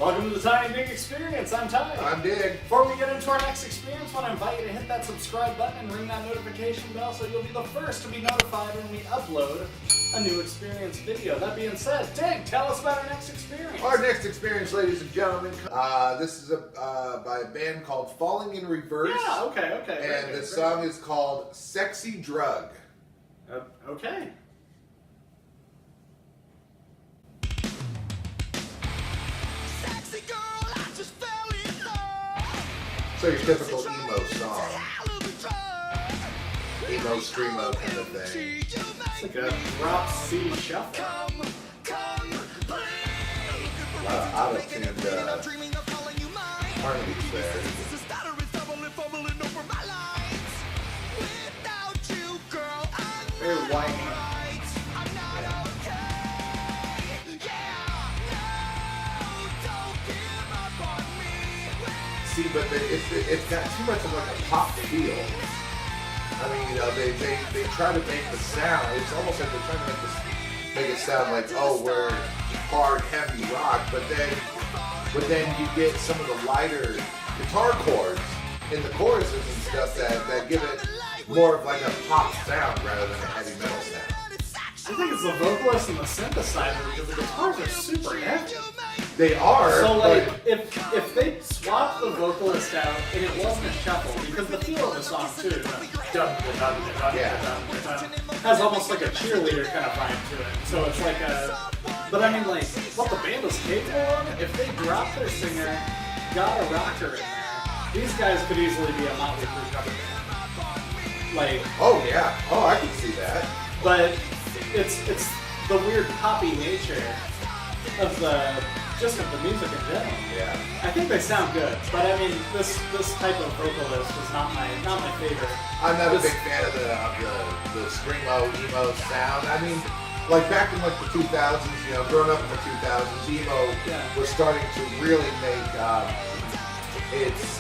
Welcome to the Tiny Dig Experience. I'm Ty. I'm Dig. Before we get into our next experience, I want to invite you to hit that subscribe button and ring that notification bell so you'll be the first to be notified when we upload a new experience video. That being said, Dig, tell us about our next experience. Our next experience, ladies and gentlemen, this is by a band called Falling in Reverse. Yeah, okay. And the song is called Sexy Drug. Okay. So your typical emo song. Emo, screamo kind of thing. It's like a drop C shuffle. Out-of-tuned harmonies there. Very whiny. See, but it's got too much of like a pop feel. I mean, you know, they try to make the sound. It's almost like they're trying to make it sound like, oh, we're hard, heavy rock. But then you get some of the lighter guitar chords in the choruses and stuff that give it more of like a pop sound rather than a heavy metal sound. I think it's the vocalist and the synthesizer because the guitars are super heavy. They are. So like, if they swapped the vocalist out and it wasn't a shuffle, because the feel of the song too, has almost like a cheerleader kind of vibe to it. So it's like but I mean like, what the band was capable of, if they dropped their singer, got a rocker in there, these guys could easily be a Motley Crue cover band. Like, oh yeah, oh I can see that. But it's the weird poppy nature of the music in general. Yeah. I think they sound good, but I mean this type of vocalist is not my favorite. I'm not a big fan of the screamo emo sound. I mean, like back in like the 2000s, you know, growing up in the 2000s, emo was starting to really make its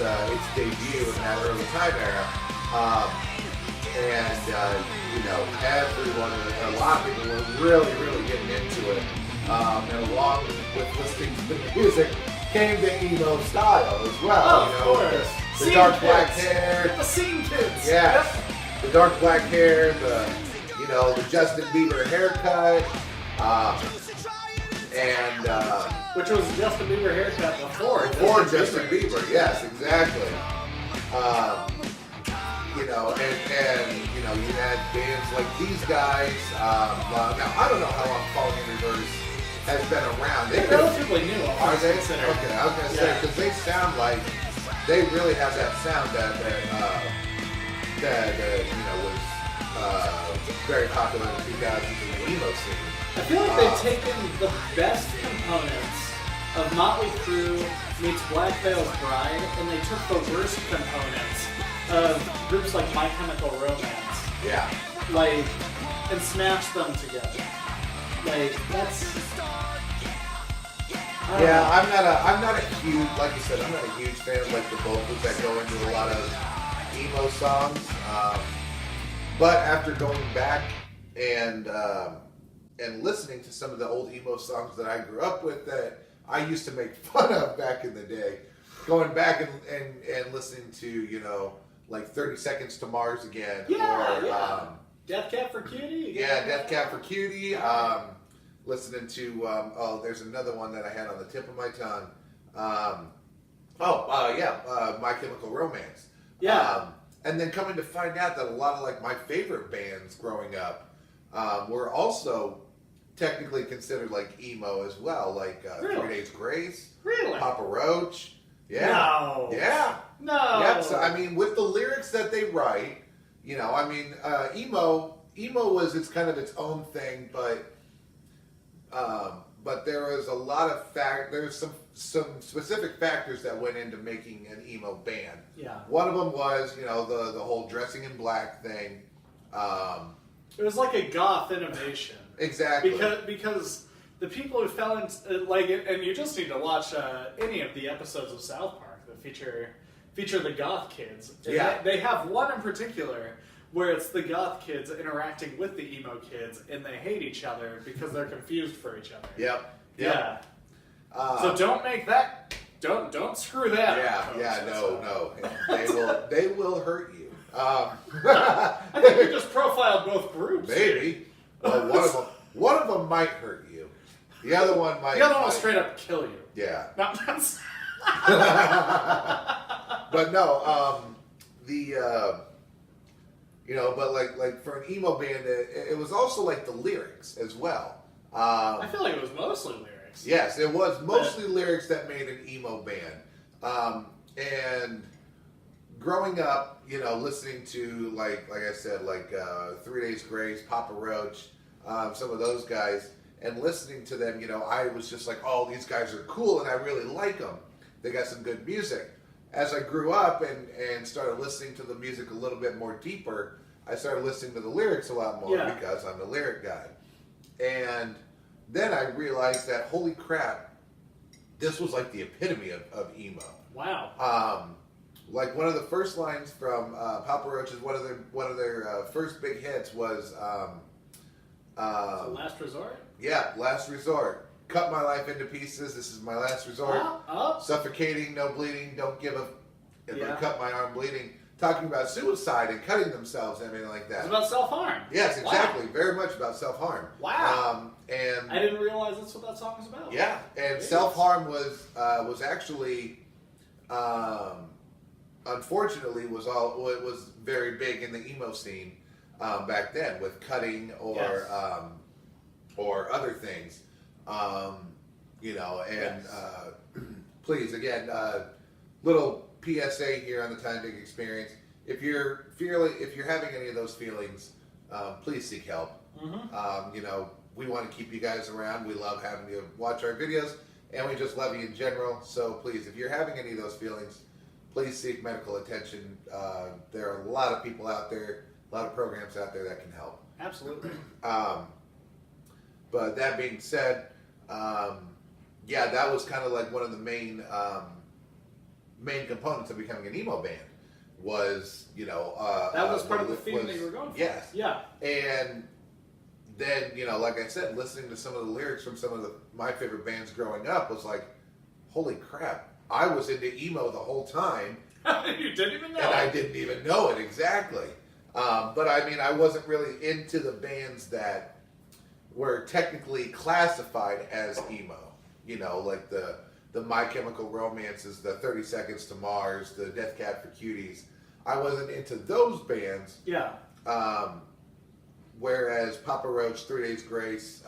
debut in that early time era. And you know, a lot of people were really getting into it. And along with listening to the music came the emo style as well. Oh, you of know, course. The dark black hair. The scene kids. Yes. Yep. The dark black hair, the Justin Bieber haircut, and which was Justin Bieber haircut before Justin Bieber. Yes, exactly. You know, and you know, you had bands like these guys. Now I don't know how long Falling in Reverse has been around. They're relatively new. Are they? Considered. Okay, I was gonna say because they sound like they really have that sound that you know was very popular in the 2000s in the emo scene. I feel like they've taken the best components of Motley Crue meets Black Veil's Bride, and they took the worst components of groups like My Chemical Romance. Yeah. Like, and smashed them together. Like, that's... Yeah, I'm not a huge, like you said, I'm not a huge fan of like the vocals that go into a lot of emo songs. But after going back and listening to some of the old emo songs that I grew up with that I used to make fun of back in the day, going back and listening to, you know, like 30 Seconds to Mars again. Yeah. Death Cab for Cutie. Yeah, Death Cab for Cutie. Listening to, there's another one that I had on the tip of my tongue. My Chemical Romance. Yeah. And then coming to find out that a lot of like my favorite bands growing up were also technically considered like emo as well, like Really? 3 Days Grace, Really? Papa Roach. Yeah. No. Yeah. No. Yep. So I mean, with the lyrics that they write, you know, I mean, emo was its own thing, but there was a lot of there's some specific factors that went into making an emo band. Yeah. One of them was, you know, the whole dressing in black thing. It was like a goth innovation. Exactly. Because the people who fell into like it, and you just need to watch any of the episodes of South Park that feature the goth kids. Yeah. They have one in particular where it's the goth kids interacting with the emo kids, and they hate each other because they're confused for each other. Yep. Yeah. So don't make that. Don't screw that. Yeah, no. They will hurt you. I think you just profiled both groups. Maybe. Well, one of them might hurt you. The other one might. The other one will straight up kill you. Yeah. Not But no, but like for an emo band, it was also like the lyrics as well. I feel like it was mostly lyrics. Yes, it was mostly lyrics that made an emo band. And growing up, listening to like I said, 3 Days Grace, Papa Roach, some of those guys, and listening to them, I was just like, oh, these guys are cool, and I really like them. They got some good music. As I grew up and started listening to the music a little bit more deeper, I started listening to the lyrics a lot more because I'm the lyric guy. And then I realized that, holy crap, this was like the epitome of emo. Wow. Like one of the first lines from Papa Roach's one of their first big hits was Last Resort? Yeah, Last Resort. Cut my life into pieces. This is my last resort. Suffocating, no bleeding. Don't give a. If I cut my arm bleeding. Talking about suicide and cutting themselves and everything like that. It's about self-harm. Yes, exactly. Wow. Very much about self-harm. Wow. And I didn't realize that's what that song was about. Yeah, and self-harm was actually, unfortunately, was very big in the emo scene back then with cutting or other things. Please, again, little PSA here on the Time Dig Experience. If you're having any of those feelings, please seek help. Mm-hmm. We want to keep you guys around. We love having you watch our videos, and we just love you in general. So please, if you're having any of those feelings, please seek medical attention. There are a lot of people out there, a lot of programs out there that can help. Absolutely. But that being said, that was kind of like one of the main components of becoming an emo band was, that was part of the theme that you were going for. Yes. Yeah. And then, like I said, listening to some of the lyrics from some of my favorite bands growing up was like, holy crap, I was into emo the whole time. You didn't even know and I didn't even know it, exactly. But I mean, I wasn't really into the bands that were technically classified as emo. Like the My Chemical Romances, the 30 Seconds to Mars, the Death Cab for Cuties. I wasn't into those bands. Yeah. Whereas Papa Roach, 3 Days Grace,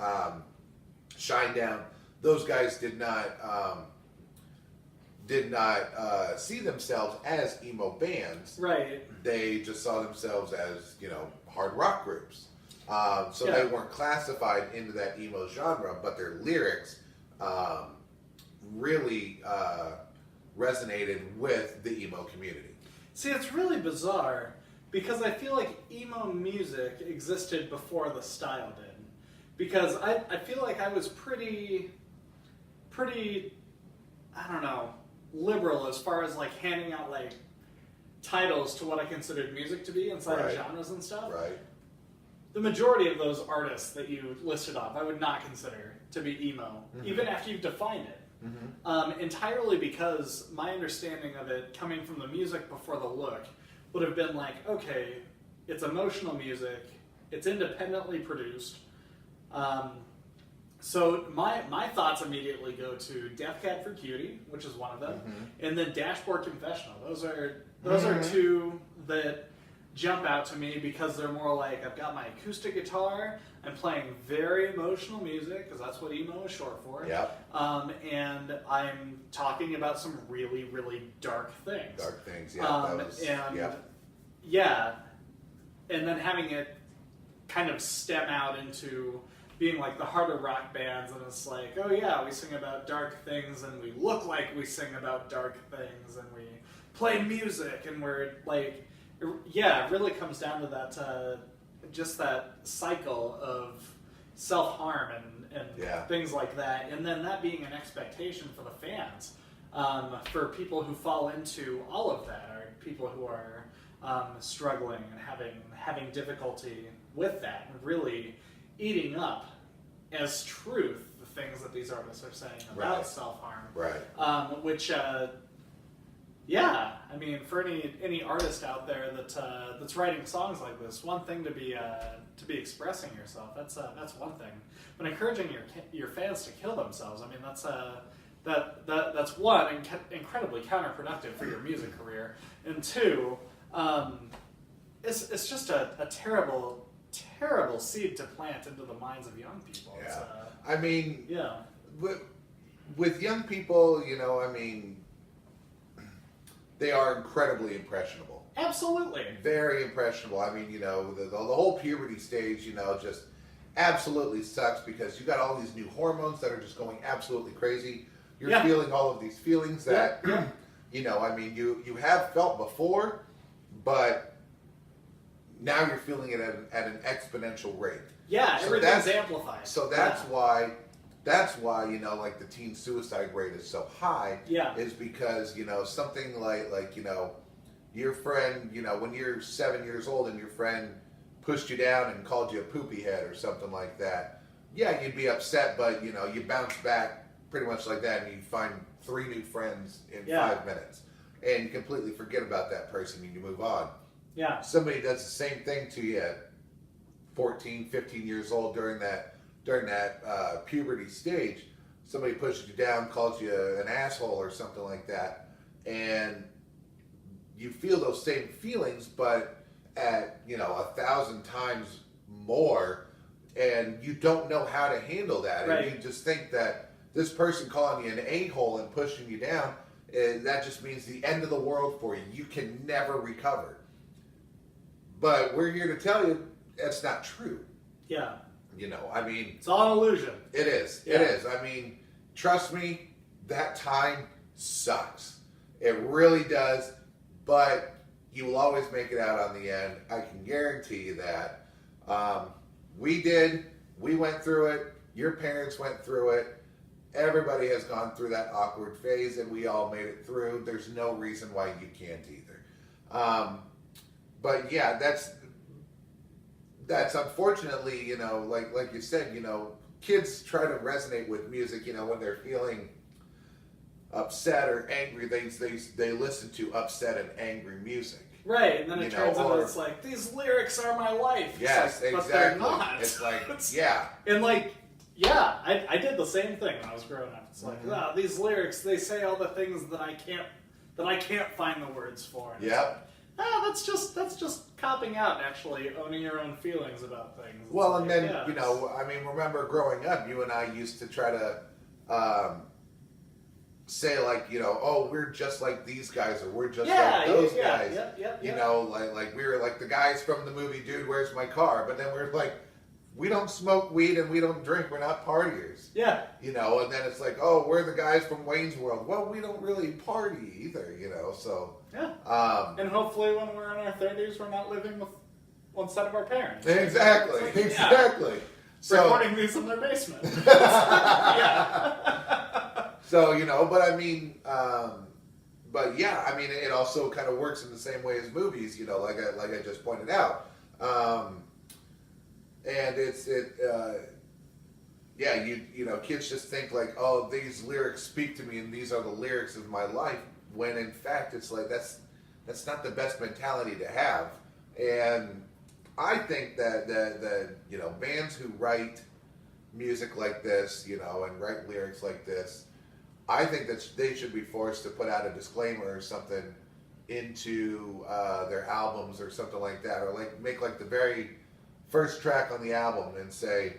Shinedown, those guys did not see themselves as emo bands. Right. They just saw themselves as, hard rock groups. They weren't classified into that emo genre, but their lyrics really resonated with the emo community. See, it's really bizarre because I feel like emo music existed before the style did. Because I feel like I was pretty, I don't know, liberal as far as like handing out like titles to what I considered music to be inside of genres and stuff. Right. The majority of those artists that you listed off, I would not consider to be emo, even after you've defined it. Mm-hmm. Entirely because my understanding of it, coming from the music before the look, would have been like, okay, it's emotional music, it's independently produced. So my thoughts immediately go to Death Cab for Cutie, which is one of them, and then Dashboard Confessional. Those are two that jump out to me because they're more like, I've got my acoustic guitar, I'm playing very emotional music, because that's what emo is short for. Yep. And I'm talking about some really, really dark things. Dark things, yeah. And then having it kind of stem out into being like the harder rock bands, and it's like, oh yeah, we sing about dark things, and we look like we sing about dark things, and we play music, and we're like, yeah, it really comes down to that, just that cycle of self-harm and things like that, and then that being an expectation for the fans, for people who fall into all of that, or people who are struggling and having difficulty with that, and really eating up as truth things that these artists are saying about Right. self-harm. Right. Which, yeah, I mean, for any artist out there that's writing songs like this, one thing to be expressing yourself. That's one thing. But encouraging your fans to kill themselves, I mean, that's one, incredibly counterproductive for your music career, and two, it's just a terrible seed to plant into the minds of young people. Yeah. I mean, yeah. With young people, you know, I mean, they are incredibly impressionable. Absolutely. Very impressionable. I mean, you know, the whole puberty stage, you know, just absolutely sucks because you got all these new hormones that are just going absolutely crazy. You're feeling all of these feelings that, you know, I mean, you have felt before, but now you're feeling it at an exponential rate. Yeah, so everything's amplified. So that's why, you know, like the teen suicide rate is so high. Yeah. Is because, you know, something like, you know, your friend, you know, when you're 7 years old and your friend pushed you down and called you a poopy head or something like that, yeah, you'd be upset, but, you know, you bounce back pretty much like that and you find 3 new friends in 5 minutes. And you completely forget about that person and you move on. Yeah. Somebody does the same thing to you at 14, 15 years old during that puberty stage. Somebody pushes you down, calls you an asshole or something like that, and you feel those same feelings, but at, you know, 1,000 times more, and you don't know how to handle that. Right. And you just think that this person calling you an a-hole and pushing you down, that just means the end of the world for you. You can never recover. But we're here to tell you that's not true. Yeah. You know, I mean... It's all an illusion. It is. Yeah. It is. I mean, trust me, that time sucks. It really does. But you will always make it out on the end. I can guarantee you that. We did. We went through it. Your parents went through it. Everybody has gone through that awkward phase, and we all made it through. There's no reason why you can't either. But yeah, that's unfortunately, you know, like you said, you know, kids try to resonate with music, you know, when they're feeling upset or angry, they listen to upset and angry music. Right, and then it turns out or, it's like, these lyrics are my life. Yes, like, exactly. But they're not. It's like, yeah. And like, yeah, I did the same thing when I was growing up. It's like, these lyrics, they say all the things that I can't find the words for. And Yep. that's just copping out, actually, owning your own feelings about things. It's Well, like, and then, you know, I mean, remember growing up, you and I used to try to say, like, you know, oh, we're just like these guys, or we're just like those guys. You know, like we were like the guys from the movie Dude, Where's My Car? But then we're like, we don't smoke weed and we don't drink. We're not partiers. Yeah. You know, and then it's like, oh, we're the guys from Wayne's World. Well, we don't really party either, you know, so. Yeah. And hopefully when we're in our 30s, we're not living with one set of our parents. Exactly. Like, exactly. So, recording these in their basement. Yeah. So, you know, but I mean, but yeah, I mean, it also kind of works in the same way as movies, you know, like I just pointed out. And yeah, you know, kids just think like, oh, these lyrics speak to me and these are the lyrics of my life, when in fact it's like, that's not the best mentality to have. And I think that you know, bands who write music like this, you know, and write lyrics like this, I think that they should be forced to put out a disclaimer or something into their albums or something like that, or like make like the very first track on the album and say,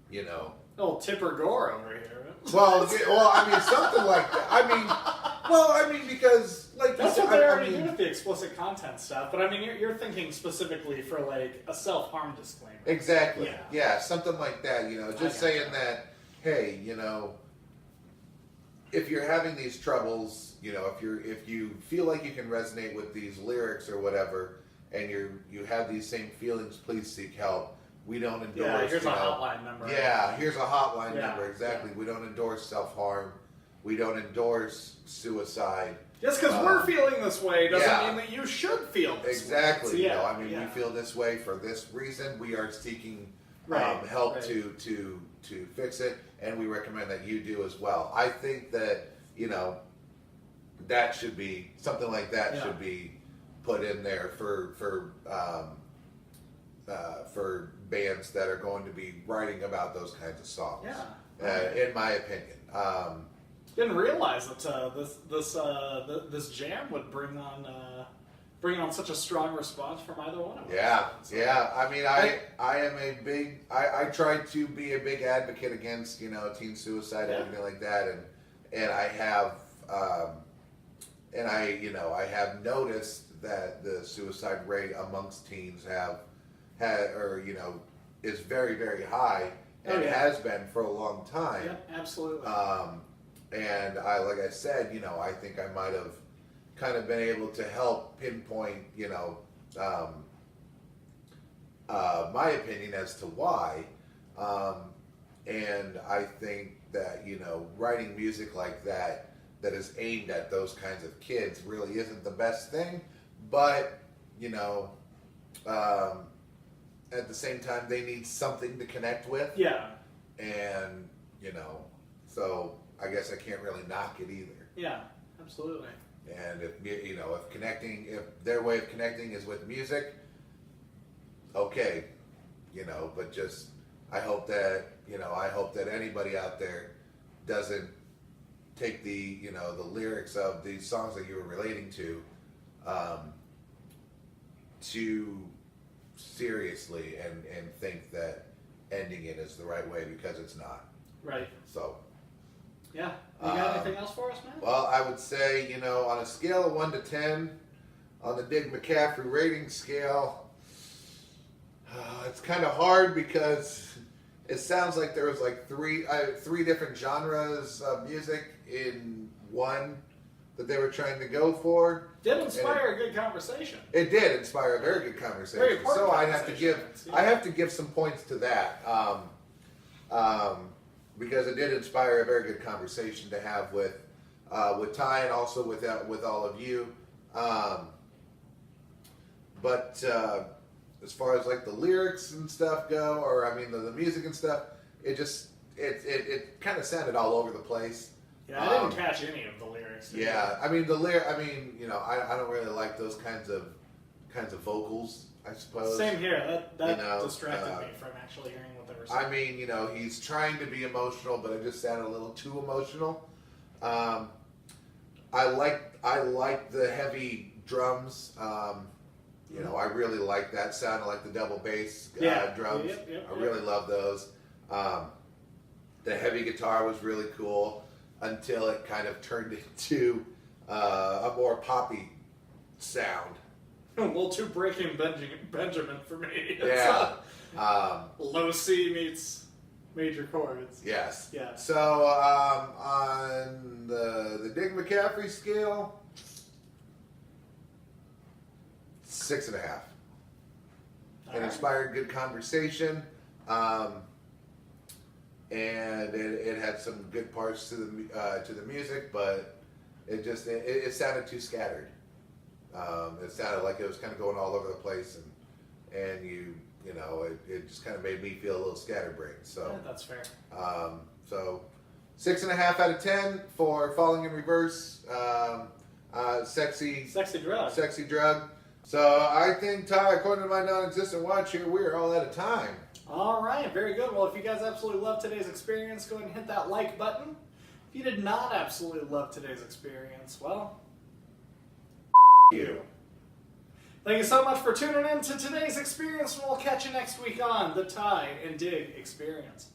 you know, oh, Tipper Gore over here. Well, I mean, something like that. I mean, because like that's what they already do with the explicit content stuff. But I mean, you're thinking specifically for like a self-harm disclaimer. Exactly. Yeah, something like that. You know, just saying that, hey, you know, if you're having these troubles, you know, if you feel like you can resonate with these lyrics or whatever, and you have these same feelings, please seek help. We don't endorse. Yeah, here's a hotline number. Yeah, here's a hotline number. Exactly. Yeah. We don't endorse self-harm. We don't endorse suicide. Just because we're feeling this way doesn't mean that you should feel this way. Exactly. So, you know, I mean, we feel this way for this reason. We are seeking help to fix it, and we recommend that you do as well. I think that that should be something like that should be put in there for bands that are going to be writing about those kinds of songs. Yeah, in my opinion. Didn't realize that this jam would bring on such a strong response from either one of us. Yeah. I mean, I am a big. I try to be a big advocate against teen suicide and everything like that, and I have I have noticed that the suicide rate amongst teens is very, very high and has been for a long time. Yeah, absolutely. And like I said, I think I might have kind of been able to help pinpoint, my opinion as to why. And I think that, writing music like that is aimed at those kinds of kids really isn't the best thing. But, at the same time, they need something to connect with. Yeah. And, so I guess I can't really knock it either. Yeah, absolutely. And if their way of connecting is with music, okay, but just, I hope that anybody out there doesn't take the lyrics of these songs that you were relating to, too seriously and think that ending it is the right way, because it's not. Right. So. Yeah. You got anything else for us, man? Well, I would say, on a scale of 1 to 10, on the Dig McCaffrey rating scale, it's kind of hard because it sounds like there was like three different genres of music in one that they were trying to go for. Did inspire a good conversation. It did inspire a very good conversation. Very important so conversation. I have to give some points to that. Because it did inspire a very good conversation to have with Ty and also with all of you. But as far as like the lyrics and stuff go, or I mean the music and stuff, it kind of sounded all over the place. Yeah, I didn't catch any of the lyrics. Yeah, I mean I don't really like those kinds of vocals, I suppose. Same here. That distracted me from actually hearing what they were saying. I mean, he's trying to be emotional, but it just sounded a little too emotional. I like the heavy drums. I really like that sound. I like the double bass drums. I really love those. The heavy guitar was really cool until it kind of turned into a more poppy sound. A little too Breaking Benjamin for me. It's low C meets major chords. Yes. Yeah. So on the Dig McCaffrey scale, 6.5. It inspired good conversation, and it had some good parts to the music, but it sounded too scattered. It sounded like it was kind of going all over the place, and it just kind of made me feel a little scatterbrained. So yeah, that's fair. So 6.5 out of 10 for Falling in Reverse. Sexy drug. So I think, Ty, according to my non-existent watch here, we are all out of time. All right, very good. Well, if you guys absolutely love today's experience, go ahead and hit that like button. If you did not absolutely love today's experience, well, you. Thank you so much for tuning in to today's experience, and we'll catch you next week on the Ty and Dig Experience.